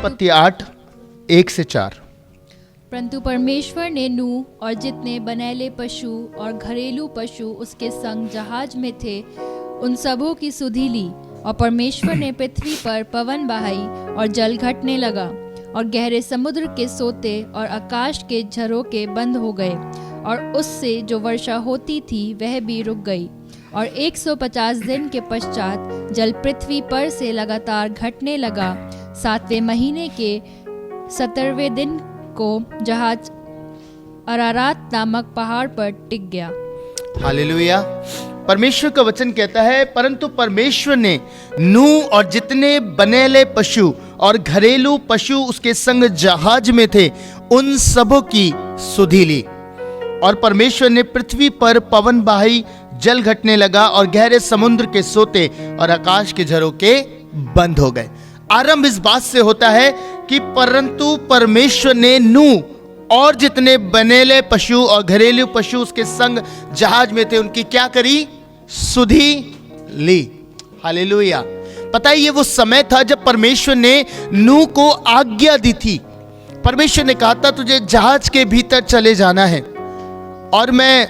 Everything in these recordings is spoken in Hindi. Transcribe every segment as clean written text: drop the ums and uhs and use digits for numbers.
उत्पत्ति 8:1-4। परंतु परमेश्वर ने नूह और जितने बनेले पशु और घरेलू पशु उसके संग जहाज में थे उन सबों की सुधि ली। और परमेश्वर ने पृथ्वी पर पवन बहाई और जल घटने लगा और गहरे समुद्र के सोते और आकाश के झरोके बंद हो गए और उससे जो वर्षा होती थी वह भी रुक गई। और 150 दिन के पश्चात जल पृथ्वी पर से लगातार घटने लगा। 7वें महीने के 17वें दिन को जहाज अरारात नामक पहाड़ पर टिक गया। हालेलुया। परमेश्वर का वचन कहता है, परंतु परमेश्वर ने नूह और जितने बनेले पशु और घरेलू पशु उसके संग जहाज में थे उन सबों की सुधि ली। और परमेश्वर ने पृथ्वी पर पवन बहाई, जल घटने लगा और गहरे समुद्र के सोते और आकाश के झरोके बंद हो गए। आरंभ इस बात से होता है कि परंतु परमेश्वर ने नूह और जितने बनेले पशु और घरेलू पशु उसके संग जहाज में थे उनकी क्या करी? सुधि ली। हालेलुया। पता है, ये वो समय था जब परमेश्वर ने नूह को आज्ञा दी थी। परमेश्वर ने कहा था तुझे जहाज के भीतर चले जाना है और मैं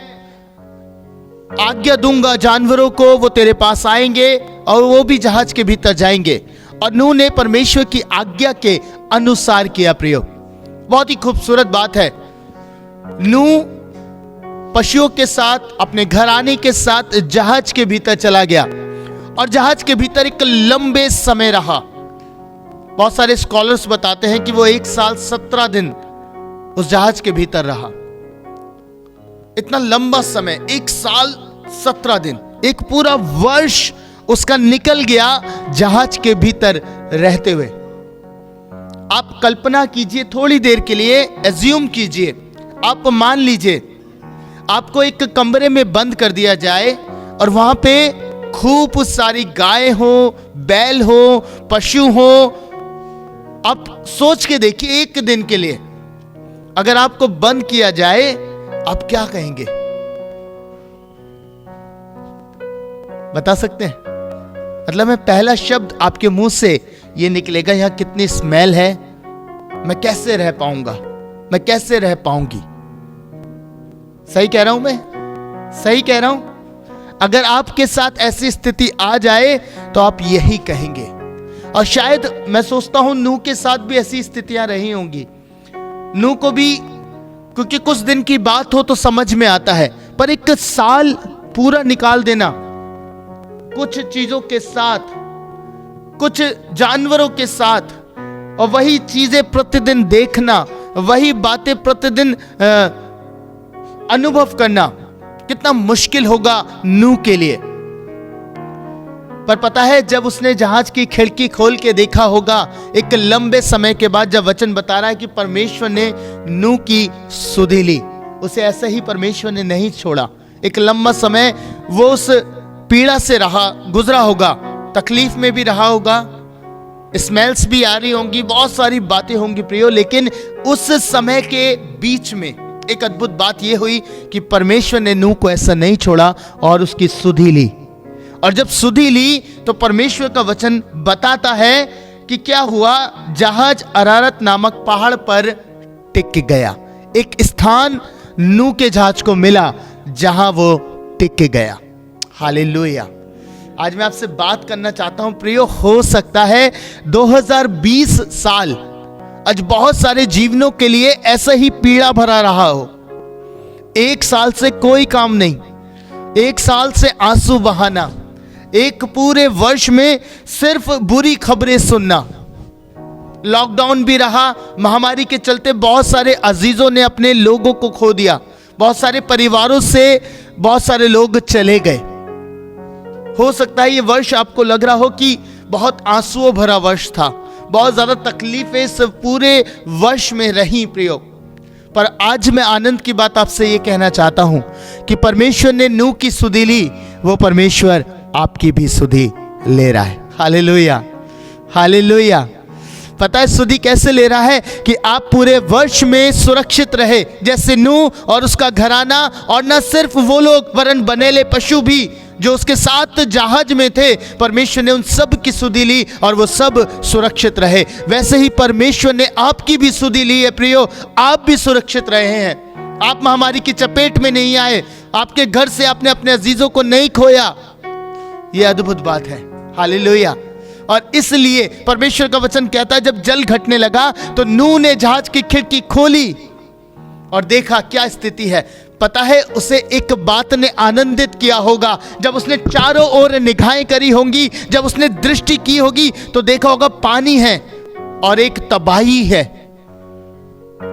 आज्ञा दूंगा जानवरों को, वो तेरे पास आएंगे और वो भी जहाज के भीतर जाएंगे। और नूह ने परमेश्वर की आज्ञा के अनुसार किया। प्रियो, बहुत ही खूबसूरत बात है। नूह पशुओं के साथ अपने घराने के साथ जहाज के भीतर चला गया और जहाज के भीतर एक लंबे समय रहा। बहुत सारे स्कॉलर्स बताते हैं कि वो 1 साल 17 दिन उस जहाज के भीतर रहा। इतना लंबा समय, 1 साल 17 दिन, एक पूरा वर्ष उसका निकल गया जहाज के भीतर रहते हुए। आप कल्पना कीजिए, थोड़ी देर के लिए एज्यूम कीजिए, आप मान लीजिए आपको एक कमरे में बंद कर दिया जाए और वहां पे खूब सारी गाय हो, बैल हो, पशु हो। आप सोच के देखिए, एक दिन के लिए अगर आपको बंद किया जाए, आप क्या कहेंगे? बता सकते हैं? मतलब मैं पहला शब्द आपके मुंह से ये निकलेगा, यहां कितनी स्मेल है, मैं कैसे रह पाऊंगा, मैं कैसे रह पाऊंगी। सही कह रहा हूं मैं? सही कह रहा हूं? अगर आपके साथ ऐसी स्थिति आ जाए तो आप यही कहेंगे। और शायद मैं सोचता हूं नूह के साथ भी ऐसी स्थितियां रही होंगी। नूह को भी, क्योंकि कुछ दिन की बात हो तो समझ में आता है, पर 1 साल पूरा निकाल देना कुछ चीजों के साथ, कुछ जानवरों के साथ, और वही चीजें प्रतिदिन देखना, वही बातें प्रतिदिन अनुभव करना कितना मुश्किल होगा नूह के लिए। पर पता है, जब उसने जहाज की खिड़की खोल के देखा होगा एक लंबे समय के बाद, जब वचन बता रहा है कि परमेश्वर ने नूह की सुधि ली, उसे ऐसे ही परमेश्वर ने नहीं छोड़ा। एक लंबा समय वो उस पीड़ा से रहा, गुजरा होगा, तकलीफ में भी रहा होगा, स्मेल्स भी आ रही होंगी, बहुत सारी बातें होंगी प्रियो। लेकिन उस समय के बीच में एक अद्भुत बात यह हुई कि परमेश्वर ने नूह को ऐसा नहीं छोड़ा और उसकी सुधि ली। और जब सुधि ली तो परमेश्वर का वचन बताता है कि क्या हुआ? जहाज अरारत नामक पहाड़ पर टिक गया। एक स्थान नूह के जहाज को मिला जहां वो टिक गया। हालेलुया। आज मैं आपसे बात करना चाहता हूं प्रियो, हो सकता है 2020 साल आज बहुत सारे जीवनों के लिए ऐसा ही पीड़ा भरा रहा हो। 1 साल से कोई काम नहीं, 1 साल से आंसू बहाना, एक पूरे वर्ष में सिर्फ बुरी खबरें सुनना। लॉकडाउन भी रहा, महामारी के चलते बहुत सारे अजीजों ने अपने लोगों को खो दिया, बहुत सारे परिवारों से बहुत सारे लोग चले गए। हो सकता है ये वर्ष आपको लग रहा हो कि बहुत आंसुओं भरा वर्ष था, बहुत ज्यादा तकलीफें इस पूरे वर्ष में रही प्रियो। पर आज मैं आनंद की बात आपसे ये कहना चाहता हूं कि परमेश्वर ने नूह की सुधि ली, वो परमेश्वर आपकी भी सुधि ले रहा है। Hallelujah, hallelujah. पता है सुधि कैसे ले रहा है? कि आप पूरे वर्ष में सुरक्षित रहे, जैसे नूह और उसका घराना, और न सिर्फ वो लोग वरन बनेले पशु भी जो उसके साथ जहाज में थे, परमेश्वर ने उन सब की सुधि ली और वो सब सुरक्षित रहे। वैसे ही परमेश्वर ने आपकी भी सुधि ली है प्रियो, आप भी सुरक्षित रहे हैं। आप महामारी की चपेट में नहीं आए, आपके घर से आपने अपने अजीजों को नहीं खोया। यह अद्भुत बात है। हालेलुया। और इसलिए परमेश्वर का वचन कहता है जब जल घटने लगा तो नूह ने जहाज की खिड़की खोली और देखा क्या स्थिति है। पता है उसे एक बात ने आनंदित किया होगा, जब उसने चारों ओर निगाहें करी होंगी, जब उसने दृष्टि की होगी तो देखा होगा पानी है और एक तबाही है,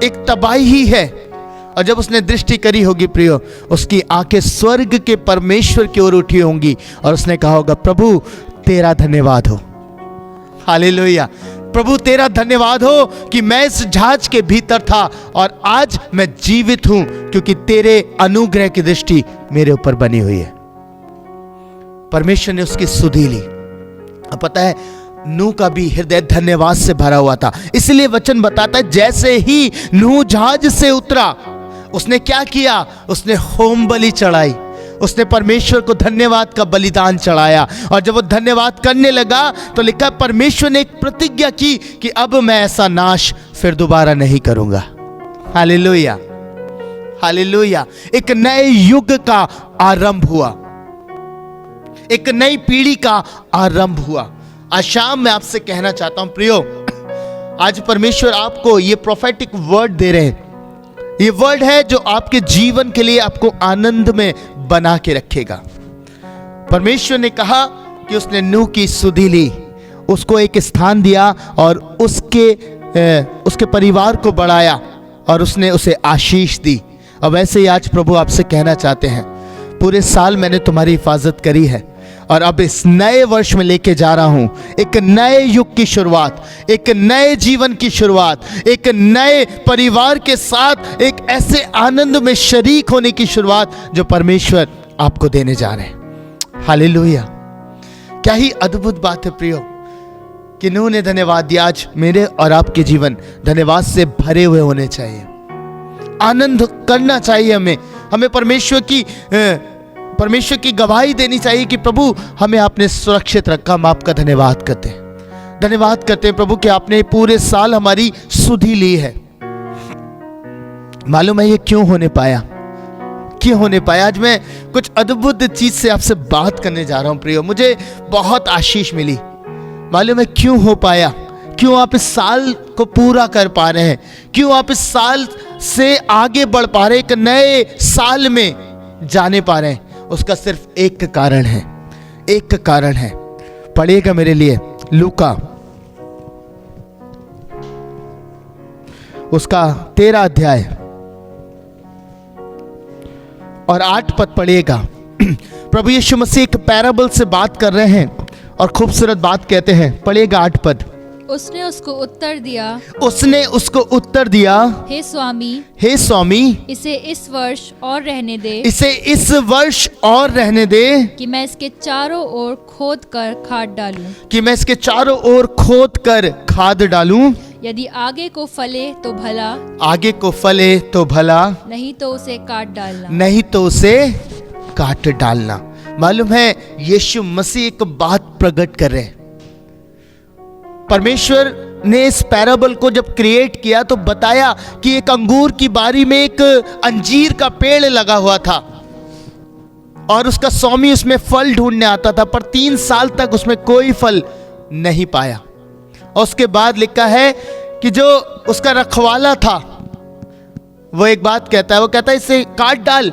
एक तबाही ही है। और जब उसने दृष्टि करी होगी प्रियो, उसकी आंखें स्वर्ग के परमेश्वर की ओर उठी होंगी और उसने कहा होगा प्रभु तेरा धन्यवाद हो। हालेलुया। प्रभु तेरा धन्यवाद हो कि मैं इस जहाज के भीतर था और आज मैं जीवित हूं, क्योंकि तेरे अनुग्रह की दृष्टि मेरे ऊपर बनी हुई है। परमेश्वर ने उसकी सुधि ली। अब पता है नूह का भी हृदय धन्यवाद से भरा हुआ था। इसलिए वचन बताता है जैसे ही नूह जहाज से उतरा, उसने क्या किया? उसने होम बलि चढ़ाई, उसने परमेश्वर को धन्यवाद का बलिदान चढ़ाया। और जब वो धन्यवाद करने लगा तो लिखा परमेश्वर ने एक प्रतिज्ञा की कि अब मैं ऐसा नाश फिर दोबारा नहीं करूंगा। Hallelujah, hallelujah. एक नए युग का आरंभ हुआ, एक नई पीढ़ी का आरंभ हुआ। आज शाम मैं आपसे कहना चाहता हूं प्रियो, आज परमेश्वर आपको ये प्रोफेटिक वर्ड दे रहे हैं। ये वर्ड है जो आपके जीवन के लिए आपको आनंद में बना के रखेगा। परमेश्वर ने कहा कि उसने नूह की सुधि ली, उसको एक स्थान दिया और उसके परिवार को बढ़ाया और उसने उसे आशीष दी। और वैसे ही आज प्रभु आपसे कहना चाहते हैं पूरे साल मैंने तुम्हारी हिफाजत करी है और अब इस नए वर्ष में लेके जा रहा हूं एक नए युग की शुरुआत, एक नए जीवन की शुरुआत, एक नए परिवार के साथ एक ऐसे आनंद में शरीक होने की शुरुआत जो परमेश्वर आपको देने जा रहे हैं। हालेलुया। क्या ही अद्भुत बात है प्रियो कि नूह ने धन्यवाद दिया। आज मेरे और आपके जीवन धन्यवाद से भरे हुए होने चाहिए, आनंद करना चाहिए। हमें परमेश्वर की गवाही देनी चाहिए कि प्रभु हमें आपने सुरक्षित रखा। हम आपका धन्यवाद करते हैं प्रभु कि आपने पूरे साल हमारी सुधि ली है। मालूम है ये क्यों होने पाया? आज मैं कुछ अद्भुत चीज से आपसे बात करने जा रहा हूं प्रियो। मुझे बहुत आशीष मिली। मालूम है क्यों हो पाया? क्यों आप इस साल को पूरा कर पा रहे हैं? क्यों आप इस साल से आगे बढ़ पा रहे हैं, एक नए साल में जाने पा रहे हैं? उसका सिर्फ एक कारण है। पढ़िएगा मेरे लिए लूका उसका 13 अध्याय और 8 पद पढ़िएगा। प्रभु यीशु मसीह एक पैराबल से बात कर रहे हैं और खूबसूरत बात कहते हैं। पढ़िएगा 8 पद। उसने उसको उत्तर दिया, हे स्वामी, इसे इस वर्ष और रहने दे, कि मैं इसके चारों ओर खोद कर खाद डालूं, यदि आगे को फले तो भला, नहीं तो उसे काट डालना। मालूम है यीशु मसीह एक बात प्रकट कर रहे हैं। परमेश्वर ने इस पैराबल को जब क्रिएट किया तो बताया कि एक अंगूर की बारी में एक अंजीर का पेड़ लगा हुआ था और उसका स्वामी उसमें फल ढूंढने आता था, पर 3 साल तक उसमें कोई फल नहीं पाया। और उसके बाद लिखा है कि जो उसका रखवाला था वो एक बात कहता है, वो कहता है इसे काट डाल।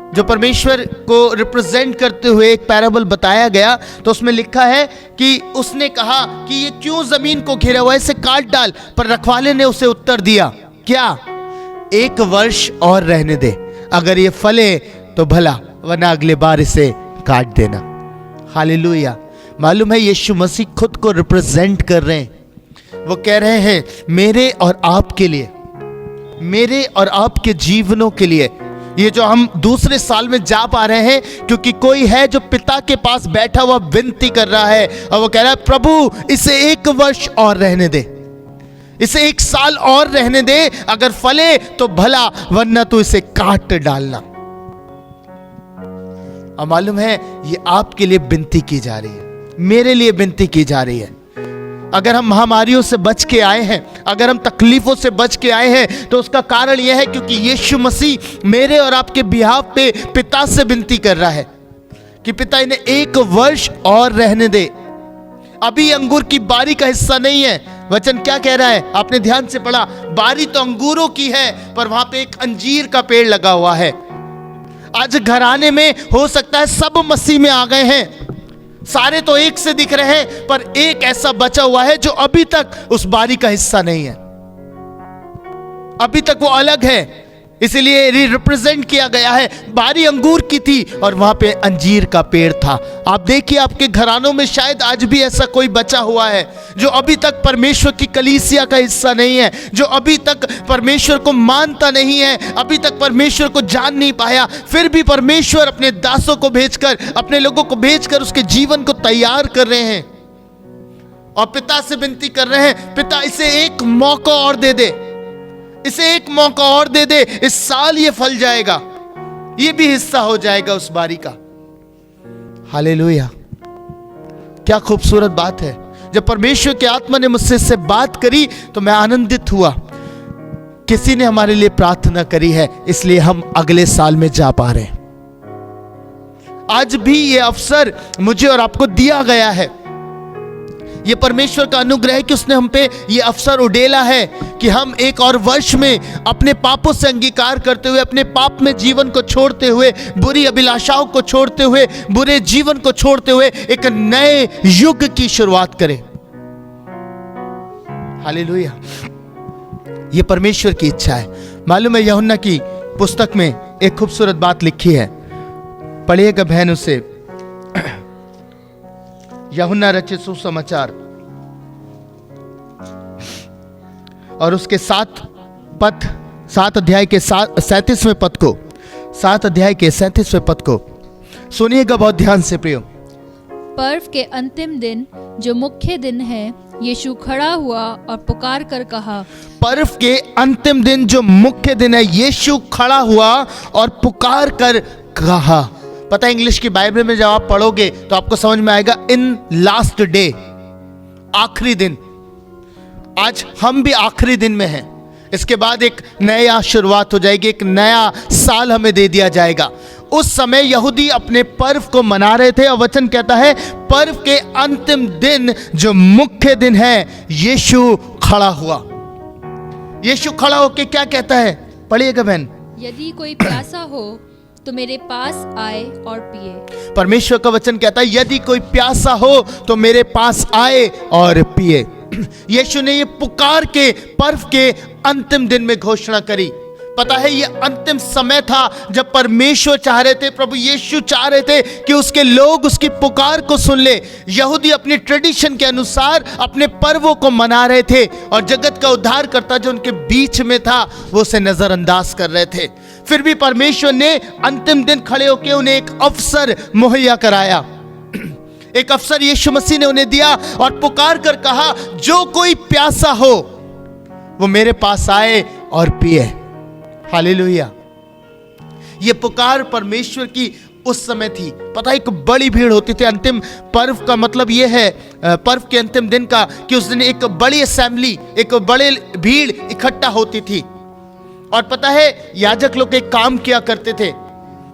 जो परमेश्वर को रिप्रेजेंट करते हुए एक पैराबल बताया गया तो उसमें लिखा है कि उसने कहा कि ये क्यों जमीन को घेरा हुआ है, इसे काट डाल। पर रखवाले ने उसे उत्तर दिया, क्या? 1 वर्ष और रहने दे, अगर ये फले तो भला, वरना अगले बार इसे काट देना। हालेलुया। मालूम है यीशु मसीह खुद को रिप्रेजेंट कर रहे हैं। वो कह रहे हैं मेरे और आपके लिए, मेरे और आपके जीवनों के लिए। ये जो हम दूसरे साल में जा पा रहे हैं क्योंकि कोई है जो पिता के पास बैठा हुआ विनती कर रहा है और वो कह रहा है प्रभु इसे 1 वर्ष और रहने दे, इसे 1 साल और रहने दे, अगर फले तो भला वरना तो इसे काट डालना। और मालूम है ये आपके लिए विनती की जा रही है, मेरे लिए विनती की जा रही है। अगर हम महामारियों से बच के आए हैं, अगर हम तकलीफों से बच के आए हैं तो उसका कारण यह है क्योंकि यीशु मसीह मेरे और आपके बिहाफ पे पिता से विनती कर रहा है कि पिता इन्हें 1 वर्ष और रहने दे। अभी अंगूर की बारी का हिस्सा नहीं है। वचन क्या कह रहा है, आपने ध्यान से पढ़ा, बारी तो अंगूरों की है पर वहां पे एक अंजीर का पेड़ लगा हुआ है। आज घराने में हो सकता है सब मसीह में आ गए हैं, सारे तो एक से दिख रहे हैं, पर एक ऐसा बचा हुआ है जो अभी तक उस बारी का हिस्सा नहीं है, अभी तक वो अलग है। इसलिए रिप्रेजेंट किया गया है। बारी अंगूर की थी और वहां पे अंजीर का पेड़ था। आप देखिए आपके घरानों में शायद आज भी ऐसा कोई बचा हुआ है जो अभी तक परमेश्वर की कलीसिया का हिस्सा नहीं है, जो अभी तक परमेश्वर को मानता नहीं है, अभी तक परमेश्वर को जान नहीं पाया। फिर भी परमेश्वर अपने दासों को भेजकर, अपने लोगों को भेजकर उसके जीवन को तैयार कर रहे हैं और पिता से विनती कर रहे हैं, पिता इसे 1 मौका और दे दे, इसे 1 मौका और दे दे, इस साल ये फल जाएगा, ये भी हिस्सा हो जाएगा उस बारी का। हालेलुया। क्या खूबसूरत बात है। जब परमेश्वर की आत्मा ने मुझसे इससे बात करी तो मैं आनंदित हुआ। किसी ने हमारे लिए प्रार्थना करी है, इसलिए हम अगले साल में जा पा रहे हैं। आज भी ये अवसर मुझे और आपको दिया गया है। ये परमेश्वर का अनुग्रह है कि उसने हम पे ये अवसर उड़ेला है कि हम 1 और वर्ष में अपने पापों से अंगीकार करते हुए, अपने पाप में जीवन को छोड़ते हुए, बुरी अभिलाषाओं को छोड़ते हुए, बुरे जीवन को छोड़ते हुए एक नए युग की शुरुआत करें। हालेलुया। ये परमेश्वर की इच्छा है। मालूम है यूहन्ना की पुस्तक में एक खूबसूरत बात लिखी है, पढ़िएगा बहन उसे। यूहन्ना रचित सुसमाचार और उसके 7 अध्याय के 37वें पद को, 7 अध्याय के 37वें पद को सुनिएगा बहुत ध्यान से प्रियो। पर्व के अंतिम दिन जो मुख्य दिन है, यीशु खड़ा हुआ और पुकार कर कहा। पर्व के अंतिम दिन जो मुख्य दिन है, यीशु खड़ा हुआ और पुकार कर कहा। पता है इंग्लिश की बाइबल में जब आप पढ़ोगे तो आपको समझ में आएगा इन लास्ट डे, आखिरी दिन। आज हम भी आखिरी दिन में हैं। इसके बाद एक नया शुरुआत हो जाएगी, एक नया साल हमें दे दिया जाएगा। उस समय यहूदी अपने पर्व को मना रहे थे और वचन कहता है पर्व के अंतिम दिन जो मुख्य दिन है, यीशु खड़ा हुआ। यीशु खड़ा होकर क्या कहता है, पढ़िएगा बहन। यदि कोई प्यासा हो तो मेरे पास आए और पिए। परमेश्वर का वचन कहता है यदि कोई प्यासा हो तो मेरे पास आए और पिए। यीशु ने ये पुकार के पर्व के अंतिम दिन में घोषणा करी। पता है ये अंतिम समय था जब परमेश्वर चाह रहे थे, प्रभु यीशु चाह रहे थे कि उसके लोग उसकी पुकार को सुन ले। यहूदी अपने ट्रेडिशन के अनुसार अपने पर्वों को मना रहे थे और जगत का उद्धारकर्ता जो उनके बीच में था वो उसे नजरअंदाज कर रहे थे। फिर भी परमेश्वर ने अंतिम दिन खड़े होकर उन्हें एक अवसर मुहैया कराया। एक अवसर यीशु मसीह ने उन्हें दिया और पुकार कर कहा जो कोई प्यासा हो वो मेरे पास आए और पिए। हालेलुया। ये पुकार परमेश्वर की उस समय थी। पता है एक बड़ी भीड़ होती थी। अंतिम पर्व का मतलब ये है, पर्व के अंतिम दिन का, कि उस दिन एक बड़ी असेंबली, एक बड़े भीड़ इकट्ठा होती थी। और पता है याजक लोग एक काम किया करते थे।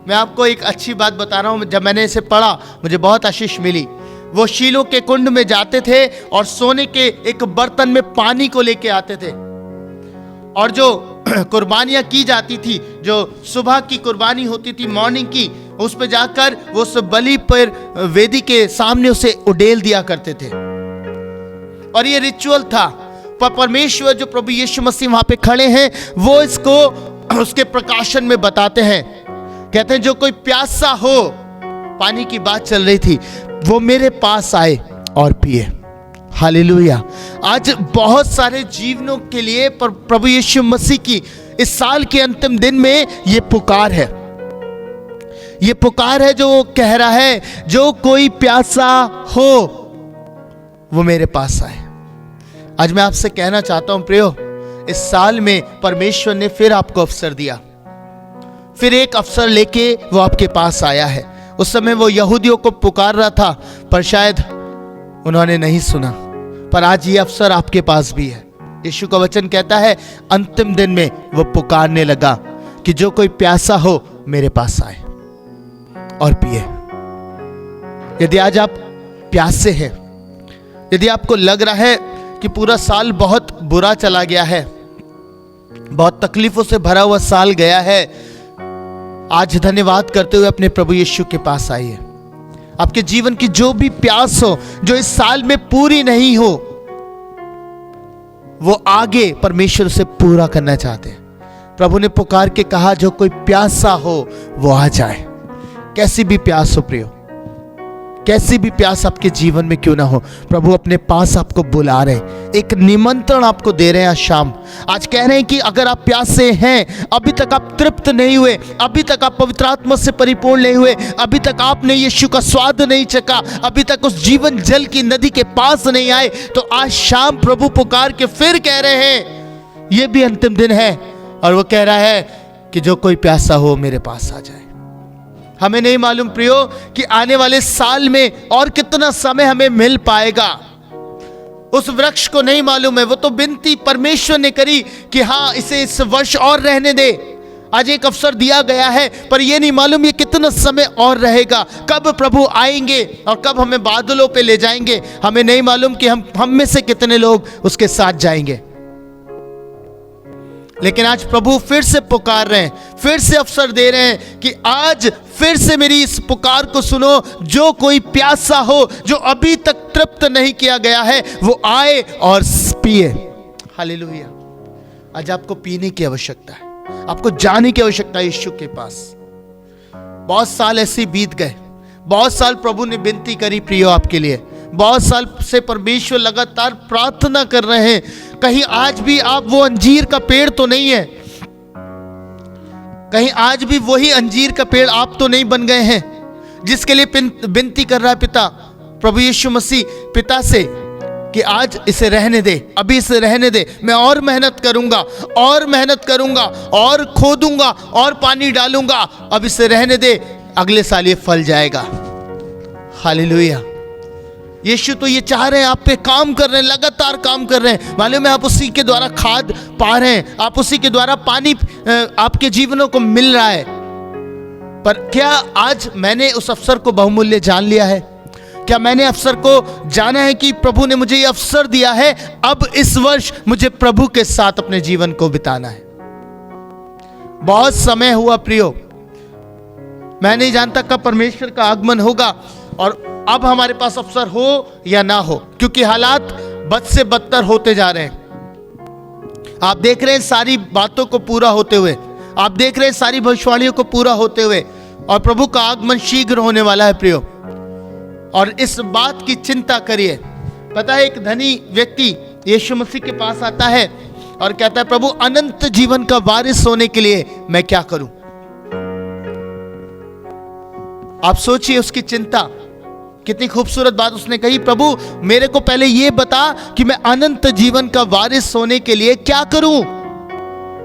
मैं आपको एक अच्छी बात बता रहा हूं, जब मैंने इसे पढ़ा मुझे बहुत आशीष मिली। वो शीलो के कुंड में जाते थे और सोने के एक बर्तन में पानी को लेके आते थे और जो कुर्बानियां की जाती थी, जो सुबह की कुर्बानी होती थी, मॉर्निंग की, उस पे जाकर वो उस बलि पर वेदी के सामने उसे उडेल दिया करते थे। और ये रिचुअल था। पर परमेश्वर जो प्रभु यीशु मसीह वहां पे खड़े हैं वो इसको उसके प्रकाशन में बताते हैं। कहते हैं जो कोई प्यासा हो, पानी की बात चल रही थी, वो मेरे पास आए और पिए। हालेलुया। आज बहुत सारे जीवनों के लिए प्रभु यीशु मसीह की इस साल के अंतिम दिन में ये पुकार है। ये पुकार है जो वो कह रहा है, जो कोई प्यासा हो वो मेरे पास आए। आज मैं आपसे कहना चाहता हूं प्रियो, इस साल में परमेश्वर ने फिर आपको अवसर दिया, फिर एक अवसर लेके वो आपके पास आया है। उस समय वो यहूदियों को पुकार रहा था, पर शायद उन्होंने नहीं सुना। पर आज ये अवसर आपके पास भी है। यीशु का वचन कहता है, अंतिम दिन में वो पुकारने लगा कि जो कोई प्यासा हो मेरे पास आए और पिए। यदि आज आप प्यासे हैं, यदि आपको लग रहा है कि पूरा साल बहुत बुरा चला गया है, बहुत तकलीफों से भरा हुआ साल गया है, आज धन्यवाद करते हुए अपने प्रभु यीशु के पास आइए। आपके जीवन की जो भी प्यास हो, जो इस साल में पूरी नहीं हो, वो आगे परमेश्वर से पूरा करना चाहते हैं। प्रभु ने पुकार के कहा, जो कोई प्यासा हो वो आ जाए। कैसी भी प्यास हो प्रियो, कैसी भी प्यास आपके जीवन में क्यों ना हो, प्रभु अपने पास आपको बुला रहे हैं, एक निमंत्रण आपको दे रहे हैं। आज शाम आज कह रहे हैं कि अगर आप प्यासे हैं, अभी तक आप तृप्त नहीं हुए, अभी तक आप पवित्र आत्मा से परिपूर्ण नहीं हुए, अभी तक आपने यीशु का स्वाद नहीं चखा, अभी तक उस जीवन जल की नदी के पास नहीं आए, तो आज शाम प्रभु पुकार के फिर कह रहे हैं, ये भी अंतिम दिन है और वो कह रहा है कि जो कोई प्यासा हो मेरे पास आ जाए। हमें नहीं मालूम प्रियो कि आने वाले साल में और कितना समय हमें मिल पाएगा, उस वृक्ष को नहीं मालूम है। वो तो विनती परमेश्वर ने करी कि हाँ, इसे इस वर्ष और रहने दे। आज एक अवसर दिया गया है, पर यह नहीं मालूम ये कितना समय और रहेगा, कब प्रभु आएंगे और कब हमें बादलों पे ले जाएंगे। हमें नहीं मालूम कि हम में से कितने लोग उसके साथ जाएंगे। लेकिन आज प्रभु फिर से पुकार रहे हैं, फिर से अवसर दे रहे हैं कि आज फिर से मेरी इस पुकार को सुनो। जो कोई प्यासा हो, जो अभी तक तृप्त नहीं किया गया है, वो आए और पिए। हालेलुया। आज आपको पीने की आवश्यकता है, आपको जाने की आवश्यकता है यीशु के पास। बहुत साल ऐसे बीत गए, बहुत साल प्रभु ने विनती करी प्रियो आपके लिए, बहुत साल से परमेश्वर लगातार प्रार्थना कर रहे हैं। कहीं आज भी आप वो अंजीर का पेड़ तो नहीं है, कहीं आज भी वही अंजीर का पेड़ आप तो नहीं बन गए हैं जिसके लिए विनती कर रहा है पिता, प्रभु यीशु मसीह पिता से कि आज इसे रहने दे, अभी इसे रहने दे, मैं और मेहनत करूंगा और मेहनत करूंगा और खोदूंगा और पानी डालूंगा, अब इसे रहने दे, अगले साल ये फल जाएगा। हालेलुया। यीशु तो ये चाह रहे हैं, आप पे काम कर रहे हैं, लगातार काम कर रहे हैं। मालूम है, आप उसी के द्वारा खाद पा रहे हैं, आप उसी के द्वारा पानी आपके जीवनों को मिल रहा है। पर क्या आज मैंने उस अवसर को बहुमूल्य जान लिया है? क्या मैंने अवसर को जाना है कि प्रभु ने मुझे ये अवसर दिया है, अब इस वर्ष मुझे प्रभु के साथ अपने जीवन को बिताना है। बहुत समय हुआ प्रियो, मैं नहीं जानता कब परमेश्वर का आगमन होगा और अब हमारे पास अवसर हो या ना हो, क्योंकि हालात बद से बदतर होते जा रहे हैं। आप देख रहे हैं सारी बातों को पूरा होते हुए, आप देख रहे हैं सारी भविष्यवाणियों को पूरा होते हुए, और प्रभु का आगमन शीघ्र होने वाला है प्रियो। और इस बात की चिंता करिए। पता है, एक धनी व्यक्ति यीशु मसीह के पास आता है और कहता है, प्रभु अनंत जीवन का वारिस होने के लिए मैं क्या करूं? आप सोचिए उसकी चिंता, कितनी खूबसूरत बात उसने कही, प्रभु मेरे को पहले ये बता कि मैं अनंत जीवन का वारिस होने के लिए क्या करूं।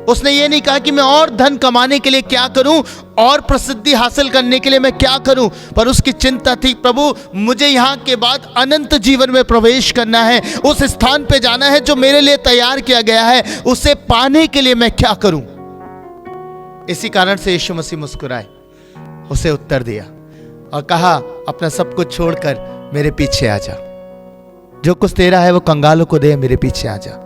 उसने ये नहीं कहा कि मैं और धन कमाने के लिए क्या करूं और प्रसिद्धि हासिल करने के लिए मैं क्या करूं, पर उसकी चिंता थी, प्रभु मुझे यहां के बाद अनंत जीवन में प्रवेश करना है, उस स्थान पे जाना है जो मेरे लिए तैयार किया गया है, उसे पाने के लिए मैं क्या करूं। इसी कारण से यीशु मसीह मुस्कुराए, उसे उत्तर दिया और कहा, अपना सब कुछ छोड़कर मेरे पीछे आ जा, जो कुछ तेरा है वो कंगालों को दे, मेरे पीछे आ जा।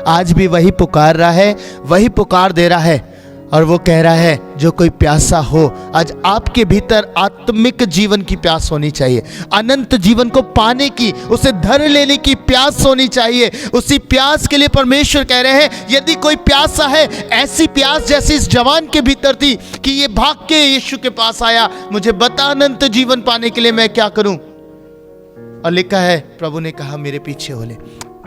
आज भी वही पुकार रहा है, वही पुकार दे रहा है, और वो कह रहा है, जो कोई प्यासा हो, आज आपके भीतर आत्मिक जीवन की प्यास होनी चाहिए, अनंत जीवन को पाने की, उसे धर लेने की प्यास होनी चाहिए। उसी प्यास के लिए परमेश्वर कह रहे हैं, यदि कोई प्यासा है, ऐसी प्यास जैसी इस जवान के भीतर थी कि ये भाग के यीशु के पास आया, मुझे बता अनंत जीवन पाने के लिए मैं क्या करूं। और लिखा है प्रभु ने कहा मेरे पीछे हो ले।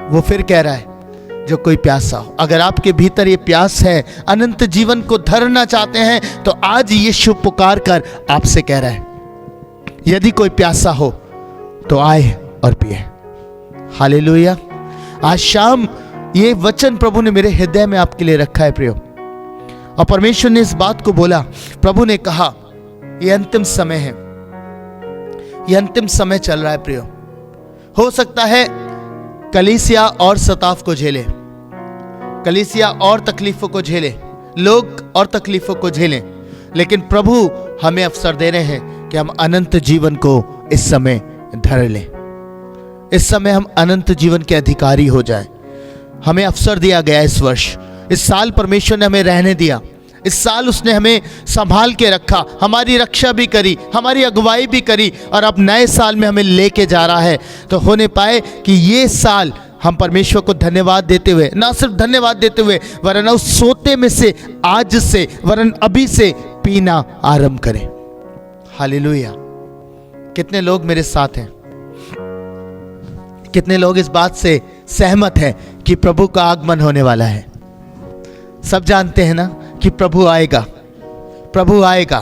वो फिर कह रहा है जो कोई प्यासा हो, अगर आपके भीतर ये प्यास है, अनंत जीवन को धरना चाहते हैं, तो आज यीशु पुकार कर आपसे कह रहा है यदि कोई प्यासा हो तो आए और पिए। हालेलुया। आज शाम ये वचन प्रभु ने मेरे हृदय में आपके लिए रखा है प्रियो, और परमेश्वर ने इस बात को बोला। प्रभु ने कहा ये अंतिम समय है, ये अंतिम समय चल रहा है प्रियो। हो सकता है कलीसिया और सताव को झेले, कलीसिया और तकलीफों को झेले, लोग और तकलीफों को झेलें, लेकिन प्रभु हमें अवसर दे रहे हैं कि हम अनंत जीवन को इस समय धर लें। इस समय हम अनंत जीवन के अधिकारी हो जाएं। हमें अवसर दिया गया इस वर्ष, इस साल परमेश्वर ने हमें रहने दिया। इस साल उसने हमें संभाल के रखा, हमारी रक्षा भी करी, हमारी अगुवाई भी करी, और अब नए साल में हमें लेके जा रहा है। तो होने पाए कि ये साल हम परमेश्वर को धन्यवाद देते हुए, ना सिर्फ धन्यवाद देते हुए, वरन उस सोते में से आज से, वरन अभी से पीना आरंभ करें। हालेलुया। कितने लोग मेरे साथ हैं? कितने लोग इस बात से सहमत हैं कि प्रभु का आगमन होने वाला है? सब जानते हैं ना कि प्रभु आएगा, प्रभु आएगा,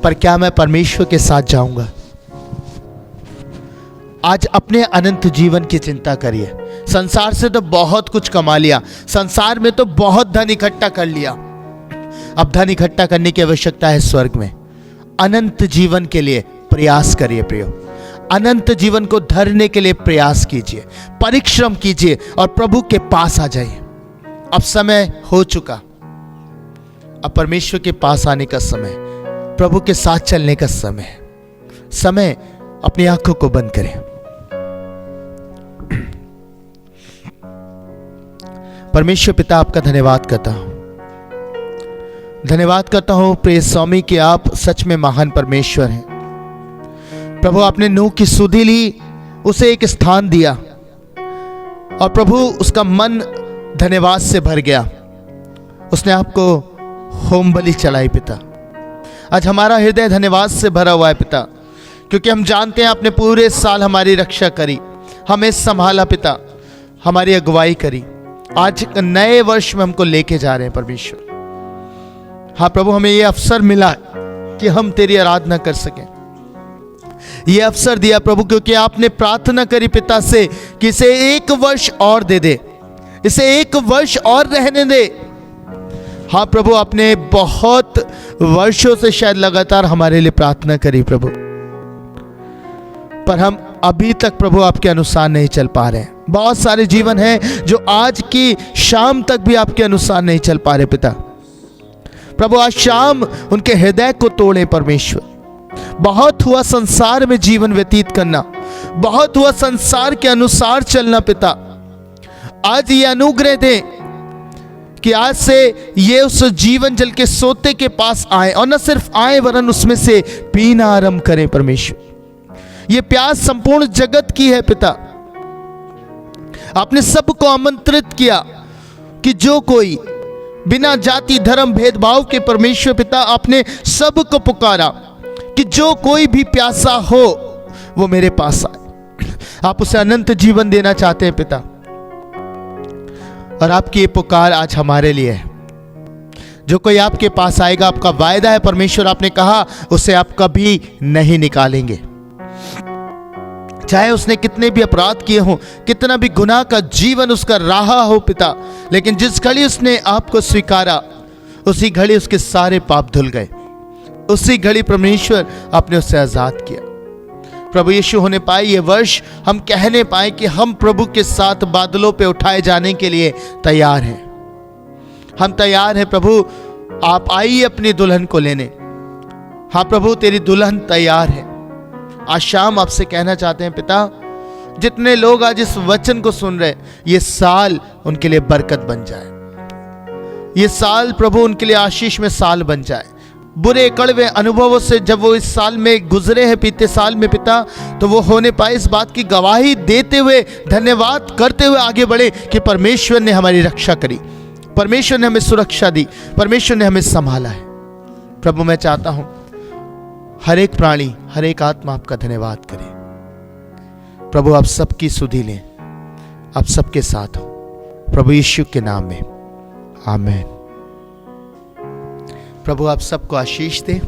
पर क्या मैं परमेश्वर के साथ जाऊंगा? आज अपने अनंत जीवन की चिंता करिए। संसार से तो बहुत कुछ कमा लिया, संसार में तो बहुत धन इकट्ठा कर लिया, अब धन इकट्ठा करने की आवश्यकता है स्वर्ग में। अनंत जीवन के लिए प्रयास करिए प्रियो, अनंत जीवन को धरने के लिए प्रयास कीजिए, परिश्रम कीजिए और प्रभु के पास आ जाइए। अब समय हो चुका, अब परमेश्वर के पास आने का समय, प्रभु के साथ चलने का समय। अपनी आंखों को बंद करें। परमेश्वर पिता, आपका धन्यवाद करता हूं, धन्यवाद करता हूं प्रिय स्वामी कि आप सच में महान परमेश्वर हैं। प्रभु, आपने नूह की सुधि ली, उसे एक स्थान दिया, और प्रभु उसका मन धन्यवाद से भर गया, उसने आपको होम बलि चलाई पिता। आज हमारा हृदय धन्यवाद से भरा हुआ है पिता, क्योंकि हम जानते हैं आपने पूरे साल हमारी रक्षा करी, हमें संभाला पिता, हमारी अगुवाई करी। आज नए वर्ष में हमको लेके जा रहे हैं परमेश्वर। हाँ प्रभु, हमें यह अवसर मिला कि हम तेरी आराधना कर सकें। यह अवसर दिया प्रभु क्योंकि आपने प्रार्थना करी पिता से कि इसे 1 वर्ष और दे दे, इसे 1 वर्ष और रहने दे। हाँ प्रभु, आपने बहुत वर्षों से शायद लगातार हमारे लिए प्रार्थना करी प्रभु, पर हम अभी तक प्रभु आपके अनुसार नहीं चल पा रहे हैं। बहुत सारे जीवन हैं जो आज की शाम तक भी आपके अनुसार नहीं चल पा रहे पिता। प्रभु, आज शाम उनके हृदय को तोड़े परमेश्वर। बहुत हुआ संसार में जीवन व्यतीत करना, बहुत हुआ संसार के अनुसार चलना पिता। आज ये अनुग्रह दे कि आज से ये उस जीवन जल के सोते के पास आए, और न सिर्फ आए वरन उसमें से पीना आरंभ करें परमेश्वर। ये प्यास संपूर्ण जगत की है पिता। आपने सबको आमंत्रित किया कि जो कोई बिना जाति धर्म भेदभाव के परमेश्वर पिता, आपने सबको पुकारा कि जो कोई भी प्यासा हो वो मेरे पास आए। आप उसे अनंत जीवन देना चाहते हैं पिता, और आपकी ये पुकार आज हमारे लिए है। जो कोई आपके पास आएगा, आपका वायदा है परमेश्वर, आपने कहा उसे आप कभी नहीं निकालेंगे। चाहे उसने कितने भी अपराध किए हों, कितना भी गुनाह का जीवन उसका रहा हो पिता, लेकिन जिस घड़ी उसने आपको स्वीकारा, उसी घड़ी उसके सारे पाप धुल गए। उसी घड़ी परमेश्वर आपने उससे आजाद किया। प्रभु यीशु, होने पाए ये वर्ष हम कहने पाए कि हम प्रभु के साथ बादलों पे उठाए जाने के लिए तैयार हैं। हम तैयार हैं प्रभु, आप आइए अपनी दुल्हन को लेने। हाँ प्रभु, तेरी दुल्हन तैयार है। आज शाम आपसे कहना चाहते हैं पिता, जितने लोग आज इस वचन को सुन रहे, ये साल उनके लिए बरकत बन जाए। ये साल प्रभु उनके लिए आशीष में साल बन जाए। बुरे कड़वे अनुभवों से जब वो इस साल में गुजरे हैं, बीते साल में पिता, तो वो होने पाए इस बात की गवाही देते हुए, धन्यवाद करते हुए आगे बढ़े कि परमेश्वर ने हमारी रक्षा करी, परमेश्वर ने हमें सुरक्षा दी, परमेश्वर ने हमें संभाला है। प्रभु, मैं चाहता हूं हर एक प्राणी, हर एक आत्मा आपका धन्यवाद करे। प्रभु आप सबकी सुधि लें, आप सबके साथ हो, प्रभु यीशु के नाम में, आमीन। प्रभु आप सबको आशीष दे।